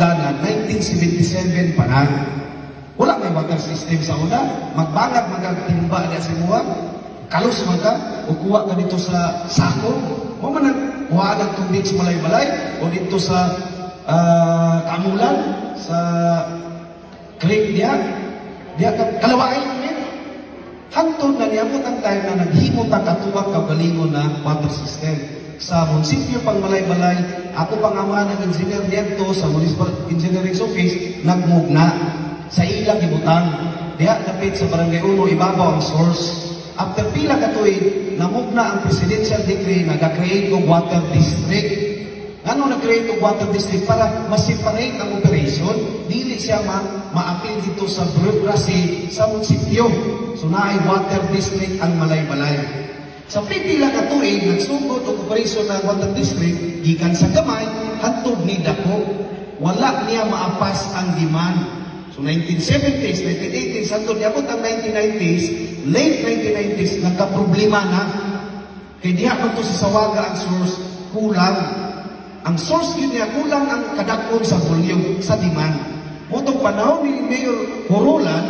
higugdanan 1977 pa na. Wala may water system sa una. Magbangag, magagtimba na sa mga. Kalos mga, o kuha ka dito sa sako. O man kuha ng tubig sa balay-balay. O dito sa kamulan, sa creek diya. Diya kalawain namin. Hantod na niya mo ang time na naghimot ang katuwag kaugalingon na water system. Sa munisipyo pang balay-balay, ako pang ama ng engineer dito sa Municipal Engineering Office, nagmugna sa ilang ibutang. Diya kapit sa Barangay 1, ibabaw ang source. After pila katuig, namugna ang presidential decree na nag-create ng water district. Ano nag-create ng water district? Para ma-separate ang operation, dili siya ma-appeal dito sa bureaucracy sa munisipyo. So naay water district ang Malay-Balay. Sa pipila katuig, nagsugod ang operasyon ng water district, gikan sa gamay, hantod ni dako. Wala niya maapas ang demand. So 1970s, 1980s, hantod niya po ang 1990s, late 1990s, nagka-problema na. Kaya diha man to sa Sawaga ang source, kulang. Ang source yun niya, kulang ang kadakon sa volume, sa demand. Motong panahon ni Mayor Horolan,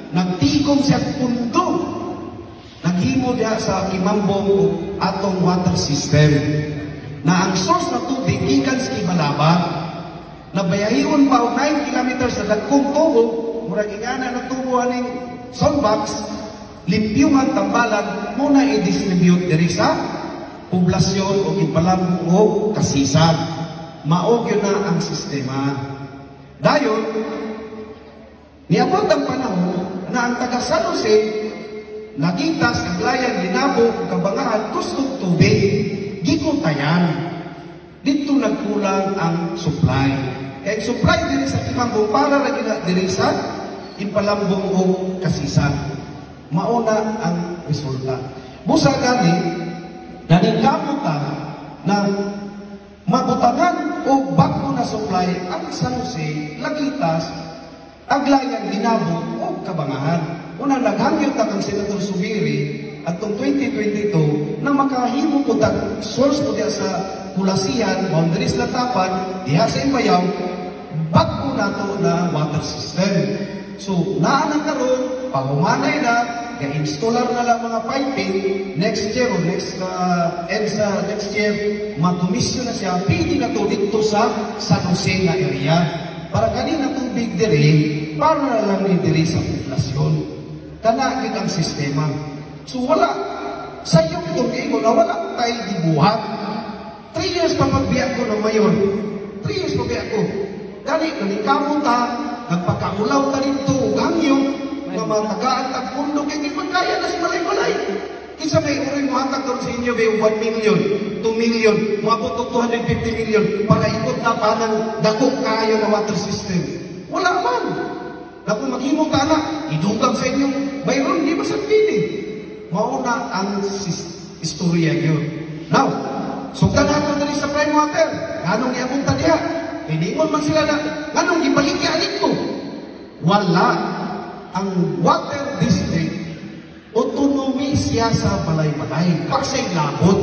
nagtikom siya pundo. Naghimo diya sa Kimambong atong water system. Na ang source na tubig, ikan sa Ibalaba, nabayahiyon pa o 9 kilometers sa dagkong tubo, murag ingana na tubo aning soundbox, limpyungan tambalan, muna i-distribute diri sa poblasyon o Impalambong o Kasisan. Maog yun na ang sistema. Dayon, niabot ang panahon na ang taga San Jose, nakita sa Aglayan, Linabo, Kabangahan, gustong tubig, gikuntayan. Dito nagkulang ang supply. Kaya supply din sa Kimambong para lagi na din sa Impalambong o Kasisan. Mauna ang resulta. Busa gani, naningkamutan na mabutangan o bago na supply ang San Jose, Lagitas, Aglayan, Linabo o Kabangahan. Unang naghangyo ta kang Senator Subiri at 2022 na makahimo po ta source po diya sa Kulasian, boundaries na tapan, diha sa Imayaw, bago na to na water system. So, naanan karon, pahumanay na, ga-installer na lang mga piping, next year o next year, matumisyon na siya, pwede na to dito sa San Jose na area. Para kanina tubig diri, para lang ni diri sa populasyon. Kanagin ang sistema. So wala, sa iyong tumingo na wala tayo dibuhat. 3 years pa magbiyak ko ng mayor. 3 years pa biyak ko. Dali kamo ta, nagpakaulaw ta dito, hangyo, na matagaan ang mundo, hindi magkaya na si Malay-Balay. Kisa may uring mo hatag sa inyo, may 1 million, 2 million, mabot 250 million, para ikot na pa ng dagok kayo na water system. Wala man. Na kung maghimong ka na, idugang sa inyong mayroon, di ba sa pili? Mauna ang istorya yun. Now, sugdan natin na sa prime water. Ganong iabong tadiha? Hinimon man sila na, ganong ibalik niya dito? Wala. Ang water district, autonomy siya sa balay-balay. Pagsay labot,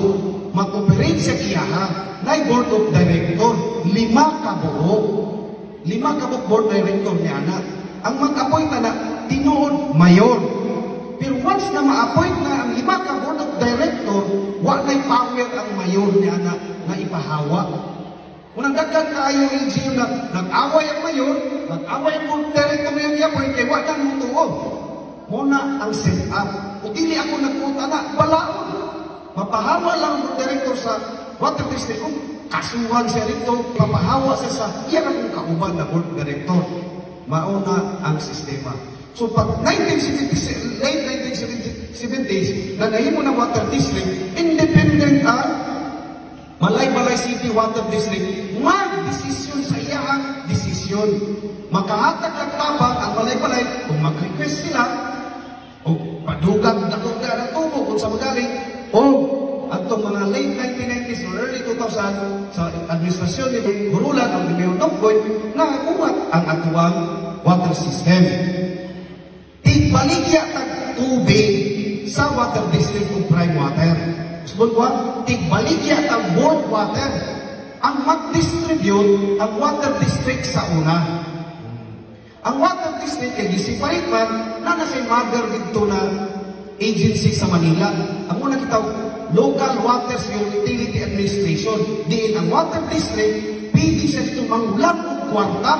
mag-operate siya kiyaha, na board of director, 5 kabuo. 5 kabuo board director niya na. Ang mag-appoint na tinuod, mayor. Pero once na ma-appoint na ang 5 ka board of director, walay power ang mayor niya na ipahawa. Unang dagdag kayo yung LGU na nag-away ang mayor, nag-away ang board director na yung i-appoint, kaya wala nang tuod. Muna ang set-up. O dili ako nagpunta na, balaon. Mapahawa lang ang board director sa water district. Kung kasuhan siya rito, mapahawa siya sa iyan akong kauban na board director. Mauna ang sistema. So pag late 1970s, na nahimo ng water district, independent ang Malay-Balay City Water District, mag-desisyon sa iyang desisyon. Makahatag ng tabang ang Malay-Balay kung mag-request sila, o padugag na kung na tubo kung sa magaling, o at itong mga late 1990s or early 2000 sa administrasyon ni Horolan o ni Mayor Nonggoy, nakakuha ang atuang water system. Tigbaligya ang tubig sa water district o prime water. Subod ko, tigbaligya ang board water. ang mag-distribute ang water district sa una. Ang water district kay separate man na nasa mother dito na agency sa Manila. Ang una kita Local Waters Utility Administration. Diin ang water district pwede siya ito mangulang o kwarta,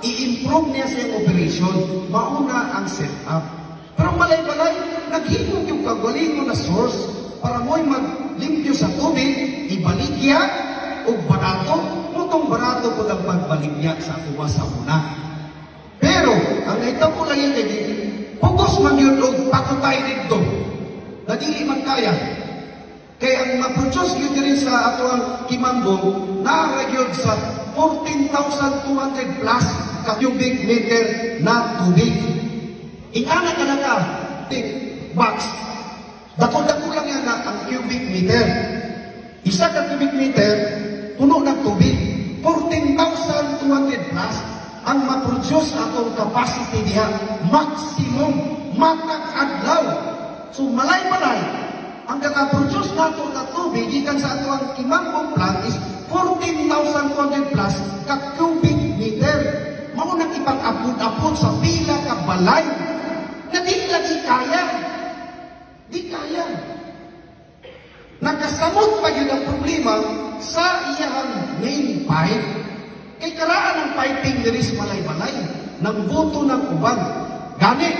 i-improve niya sa yung operation. Mauna ang set-up. Pero malay-malay, naghimog yung kagaling mo na source para mo'y maglimpyo sa tubig, ibaligya o barato. Mutong barato po ang pagbaligya sa uwa sa una. Pero, ang naitabo lang yung pugos man yun o pakutay dito. Nadili man kaya. Kaya ang ma-produce yun rin sa ato ang Kimambong, na-regyod sa 14,200 plus cubic meter na tubig. Ingana ka na ka, box. Dako-dako lang yan na ang cubic meter. Isa ka cubic meter, puno ng tubig. 14,200 plus ang ma-produce atong capacity niya. Maximum, matang adlaw. So malay-malay, ang kaka-produce nato na tubig, ikan sa ato ang Kimambong plant is 14,200 plus ka cubic meter. Maunang ipang-apod-apod sa pila ka balay na di lagi kaya. Di kaya. Nakasamot pa yun ang problema sa iyang main pipe. Kay karaan ang piping niris malay-malay ng buto ng uban. Gani,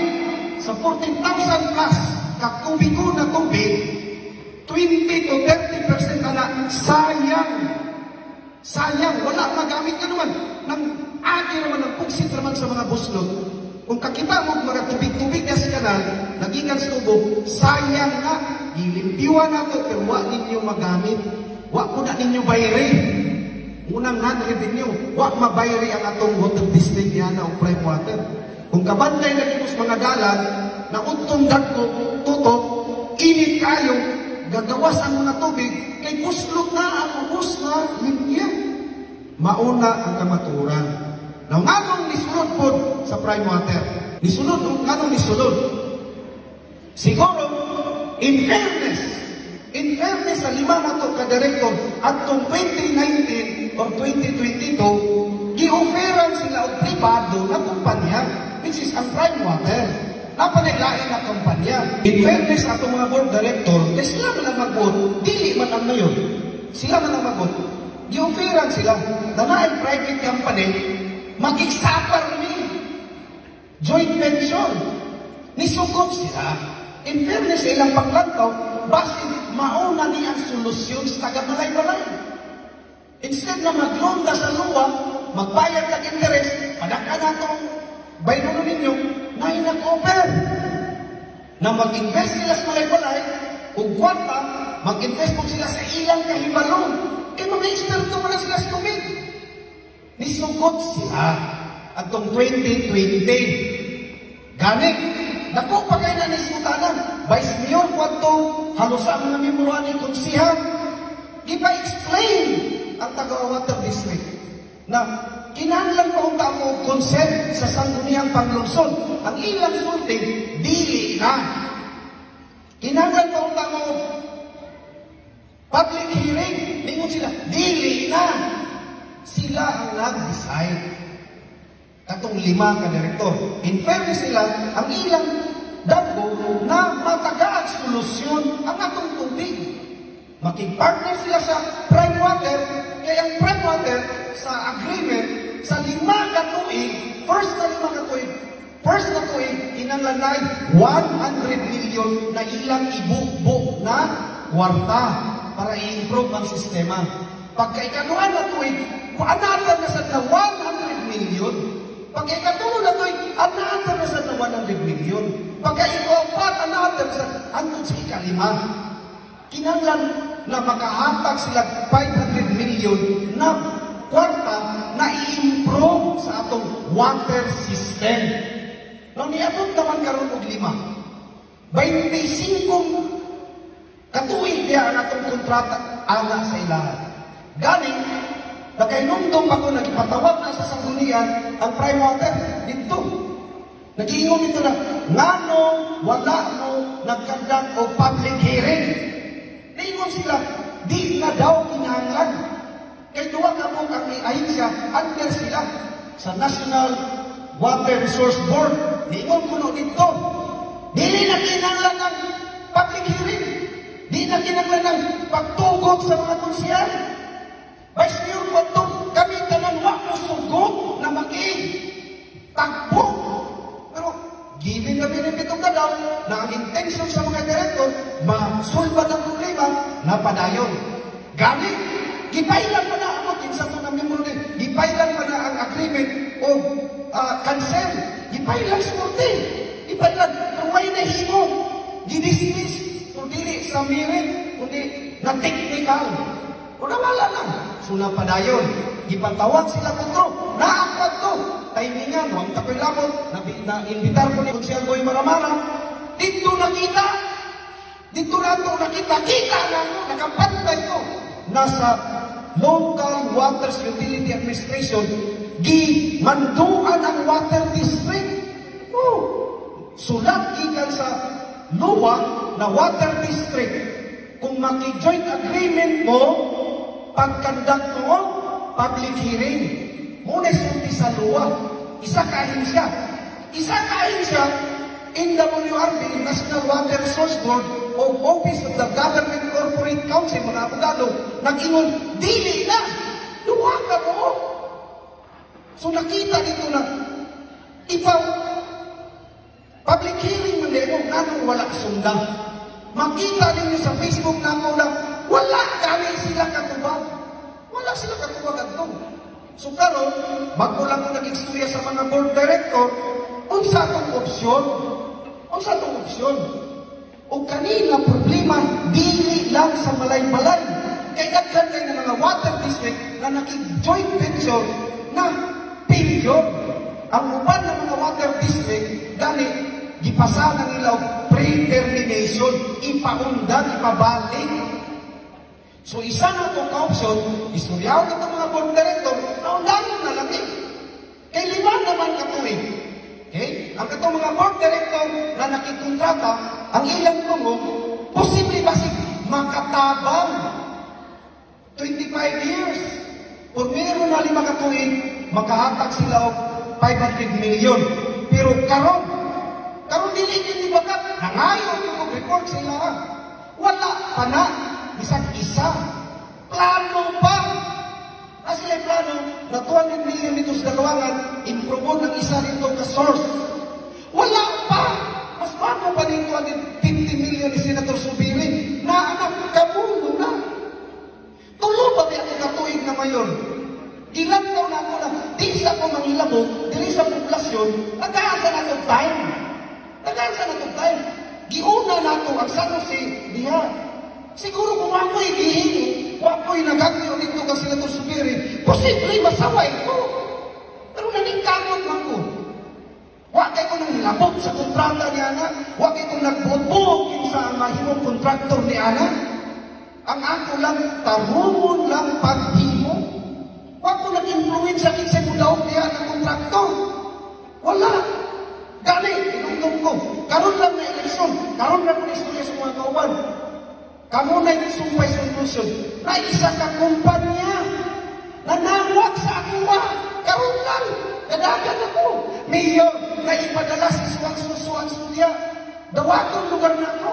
sa 14,000 plus kakubiko na tubig, 20 to 30% na sayang. Sayang, wala magamit ka naman. Nang agi naman ng pugsit naman sa mga buslot. Kung kakita mo mga tubig-tubig na sa kanal, nagikan sa tubo, sayang na. Ilimpiwan na ito, pero wak ninyo magamit. Wak po na ninyo bayri. Unang non-revenue, wak mabayri ang atong water district yan o prime water. Kung kabantay na dito sa mga galan, na utong dagko, tutok, init kayo, gagawas ang mga tubig, kay buslot na ang ubos na linya. Mauna ang kamaturan. Now, anong nisulod po sa prime water? Nisulod, anong nisulod? Siguro, in fairness sa lima na ito ka-director, at itong 2019 or 2022, gi-offeran sila o privado na kumpanya, which is ang prime water. Napanilain na kumpanya. In fairness sa itong mga board director, sila man ang mag-board, dili man ang ngayon. Sila man ang mag-board. Gi-offeran sila na na private company, mag-igsapar ni joint venture. Nisugod sila. In fairness sa ilang paglantaw, basin mauna ni ang solusyon sa taga-malay-malay. Instead na maglonda sa luwa, magbayad ng interest, padaka na itong bayro ninyo, na inag-offer. Na mag-invest sila sa malay-malay, kung kwarta, mag-invest po sila sa ilang kahibalong. Mga eksperto mo na sila sa tubig. Nisugod sila at itong 2020. Ganit, naku pa kayo na nisutanan. Vice Mayor, kwanto, halos ang mga memoruan ng konsihan. Ipa-explain ang taga-water district na kinahanglan pa kung tamo consent sa sangguniang panglungsod. Ang ilang sulting, dili na. Kinahanglan pa kung tamo public hearing, lingon sila, dili na. Sila ang nag-decide. Katong lima ka direktor. In fairness sila, ang ilang dagko na matagaan solusyon ang atong tubig. Makipagpartner sila sa prime water, kaya ang prime water sa agreement, sa 5 ka tuig, first na tuig, inanglanay 100 million na ilang ibubo na kwarta para i-improve ang sistema. Pagka ikaduhan na tuig, anatan na sa 100 million. Pagka ikatulo na tuig, anatan na sa 100 million. Pagka ikapat, anatan sa hanggang sa ikalima. Kinanglan na makahatag sila 500 million na kwarta na i-improve sa atong water system. Nung niabot naman karon og 5, 25 katuig niya ang atong kontrata ana sa ilahan. Galing, nakainumdum ako, nagpatawag na sa sanggunian ang prime water dito. Nag-iingong ito na, ngano, wala mo, nagkandak o public hearing. Naingon sila, di na daw kinahanglan. Kay duwa ka po ang ahensya, under sila sa National Water Resource Board. Niingon ko no dito. Dili na kinanglan ng public hearing. Di na kinanglan ng pagtugog sa mga konsyal. Vice Mayor Cotto, kami tanan wa mo sugod na maki-tagpo. Pero given na benefit of the doubt na ang intention sa mga direktor masulba ng problema na padayon. Gani, gipailan pa na ako kinsa to na member ni, gipailan pa na ang agreement o cancel. Gipailan suporte. Gipailan kung may nahimo. Gidismiss kung dili sa merit, kundi na technical. Kung nawala lang. So napadayon. Ipantawag sila kutro. Naakad to. Timingan. Huwag takoy lamot. Na-invitar ko ni Konsyal Boy Maramara. Dito nakita. Dito na ito nakita. Kita na ako. Nakapantay ko. Nasa Local Water Utility Administration. Gimanduan ang water district. Oh. Sulat ikan sa LUWA na water district. Kung maki-joint agreement mo, pag-conduct mo, public hearing. Muna sulti sa LUWA. Isa ka-ahensya. Isa ka-ahensya, NWRB, National Water Resource Board, o Office of the Government Corporate Council, mga abogado, nag-ingon, dili na! LUWA ka mo! So nakita dito na, ipaw, public hearing mo nemo, nanong wala sundang. Makita ninyo sa Facebook na ako lang, wala kami sila katubag. Wala sila katubag at doon. So karon, bago lang ko nag-istorya sa mga board director, unsa itong opsyon? Unsa itong opsyon? O kanina problema, dili lang sa malay-malay. Kaya daghan kayo ng mga water district na naki-joint venture na period. Ang uban ng mga water district, gani, gipasa ng ilaw pre-termination, ipaundan, ipabalik. So isa na itong ka-option, istoryaw na itong mga board director, naundanan na lang eh. Kay lima naman katuig. Okay? Ang itong mga board director na nakikontrata, ang ilang tungo, posible ba si makatabang 25 years. Kung meron na lima katuig, makahatag sila o 500 million. Pero karon dili din bagat, nangayon yung report sila. Wala pa na, isang isa. Plano pa. Kasi yung plano, na 200 million dito sa Dalawangan, improve ng isa dito ka source. Wala pa. Mas bago pa din 250 million ni Senator Subiri, na anak kamundo na. Tulo ba di ako katuig na mayon? Ilang taon na ako na, di sa ako mangilabot, di sa populasyon, nag-aasa na itong time. Nag-aasa na itong time. Giuna na ito ang San Jose diha. Siguro kung ako'y gihingi, kung ako'y nagagyo dito ka Senator Subiri, posible masaway ko. Pero naningkamot man ko. Wakay ko nang hilabot sa kontrata ni Ana. Wakay ko nagbubuhok sa mahimong kontraktor ni Ana. Ang ako lang, tarungon lang paghimo. Wag ko nag-influence sa kinsay mo daw niya ng kontraktor. Wala. Gani, tinungtong ko. Karoon lang na eleksyon. Karoon lang na istorya sa mga kauban. Kamu na isumpay sa ilusyon. Na isa ka kumpanya. Na nawag sa akuha. Karoon lang. Kadagan ako. Mayor, na ipadala sa suwang surya. Dawaton lugar na ako.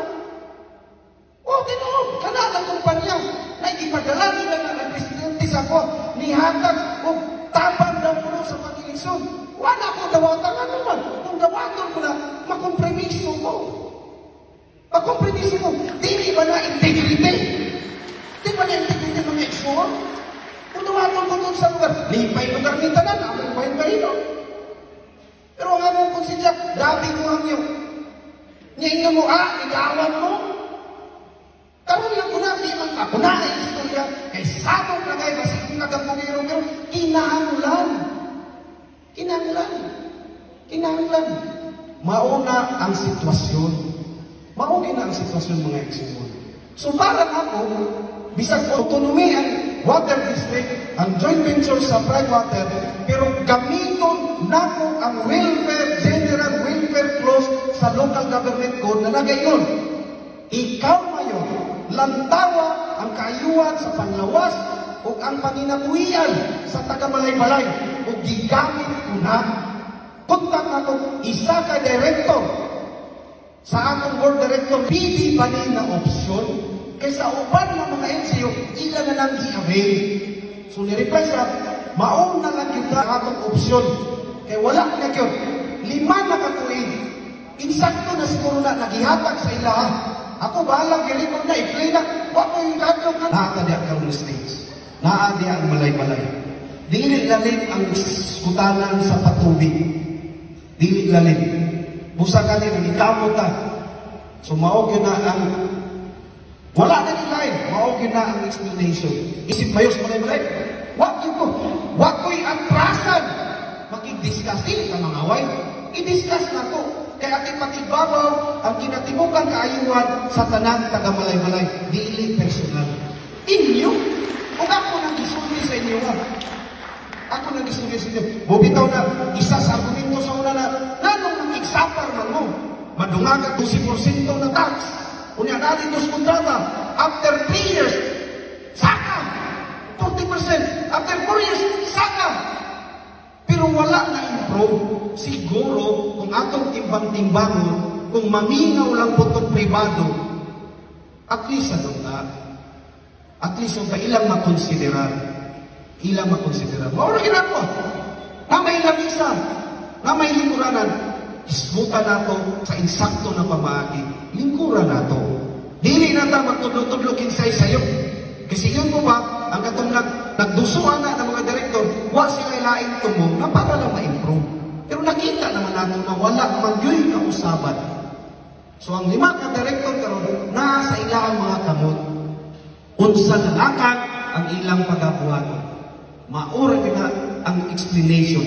O, tinuod. Kanadang kumpanya. Na ipadala nila na nag-presidente sa ako. Nihatag o taban daw mo sa pag-eleksyon. Wala ko dawatan ano man. Kung dawatan mo na, makompromiso mo. Makompromiso mo. Di ba na integrity? Di ba na integrity ng exor? Kung dawatan mo doon sa lugar, lipay lugar ni tanan, among bahin-bahino. Pero ang among konsinya, grabe mo ang iyo. Ngayon mo, igawan mo. Karoon lang ko na, di man ako na ay istorya. Kay sabog na kayo, kasi kung nagagpugiro, pero kinahanglan. Kinahanglan. Mauna ang sitwasyon. Mauna ang sitwasyon mga eksyon. So para ako, bisag autonomy ang water district, ang joint venture sa private water, pero gamiton nako ang general welfare clause sa local government code na nagayon. Ikaw mayon, lantawa ang kaayuan sa panlawas ug ang panginabuhian sa taga-Balay-Balay ug gigamit ko na kontak ako isa ka direktor sa atong board director, pili ba na opsyon kaysa uban ng mga NGO ila na lang i-avail. So ni-reply sa mauna lang kita atong opsyon kay wala na yun 5 na katuig insakto na siguro na nagihatag sa ilaha. Ako bahala gi-record na i-play na wa ko yung kadlong na nakakadya ka ng stage naadya ang Balay-Balay. Dili lalim ang skutanan sa patubig, dili lalim busa ka nila ikamot ta. So maog yun na ang wala na nilain, maog yun na ang explanation. Isip mayos Balay-Balay, wag ko'y atrasan makig-discussing ka mga away. I-discuss na to kaya ating patibabaw ang kinatibukan kaayuan sa tanang taga-Balay-Balay, dili personal inyo. Kung ako nang gisulti sa inyo ako nang gisulti sa inyo bubitaw na isa sa argumento sa una na nanong nag-exapar man mo madungaga 12% na tax unya natin dos kontrata after 3 years saka 40%, after 4 years saka. Pero wala na improve. Siguro kung atong timbang-timbangon, kung maminaw lang po itong privado, at least ano na, at least yung ilang makonsiderar. Ilang makonsiderar. Maura ginagawa. Na may lamisa, na may lingkuranan, ismuta na to sa insakto na pamaagi. Lingkuran na to. Dili na ta magtudlo-tudlo kinsay sayo. Kasi yun po ba, ang katong nagdusuan na ng mga direktor, wa sila ilaing tumong na para lang ma-improve. Pero nakita naman natin na wala man yun kausaban. So ang 5 ka direktor karon nasa ilang mga kamot, unsa nalakan ang ilang pagabuhat. Maura na ang explanation.